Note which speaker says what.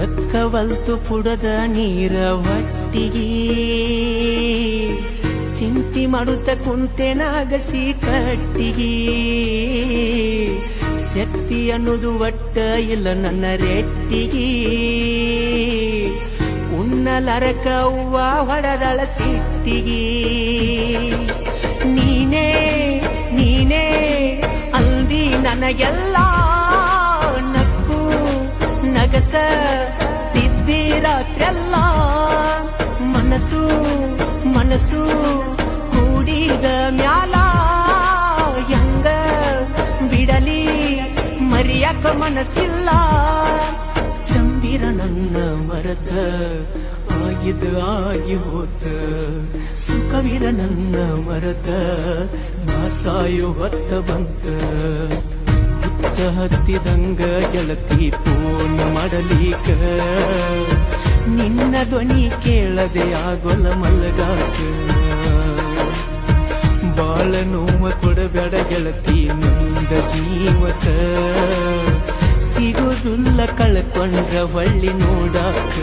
Speaker 1: ದಕ್ಕವಲ್ತು ಕುಡದ ನೀರ ಹೊಟ್ಟಿಗೆ ಚಿಂತಿ ಮಾಡುತ್ತ ಕುಂತೆನಾಗಸಿ ಕಟ್ಟಿಗೆ ಶಕ್ತಿ ಅನ್ನೋದು ಒಟ್ಟ ಇಲ್ಲ ನನ್ನ ರೆಟ್ಟಿಗೆ ಉನ್ನಲರಕ ಅವ್ವ ಹೊಡೆದಳ ಸಿಟ್ಟಿಗೆ ನೀನೇ ನೀನೇ ಅಂದಿ ನನಗೆಲ್ಲ ನಕ್ಕು ನಗಸ ತಿದ್ದಿ ರಾತ್ರೆಲ್ಲ ಮನಸ್ಸು ಮನಸ್ಸು ಕೂಡಿದ ಮ್ಯಾಲ ಹೆಂಗ ಬಿಡಲಿ ಮರಿಯಕ ಮನಸ್ಸಿಲ್ಲ ಚಂದಿರ ನನ್ನ ಮರತ ಆಗಿದ ಆಗಿ ಹೋತ ಸುಖವಿರ ನನ್ನ ಮರತ ನಾ ಸಾಯೋ ಹೊತ್ತ ಬಂತ ಹುಚ್ಚ ಹತ್ತಿದಂಗ ಗೆಳತಿ ಫೋನ್ ಮಾಡಲಿಕ ನಿನ್ನ ಧ್ವನಿ ಕೇಳದೆ ಆಗೊಲ ಮಲಗಾಕ ಬಾಳ ನೋವ ಕೊಡಬೇಡ ಗೆಳತಿ ನಂದ ಜೀವಕ ಸಿಗೋದುಲ್ಲ ಕಳ್ಕೊಂಡ್ರ ಹೊಳ್ಳಿ ನೋಡಾಕ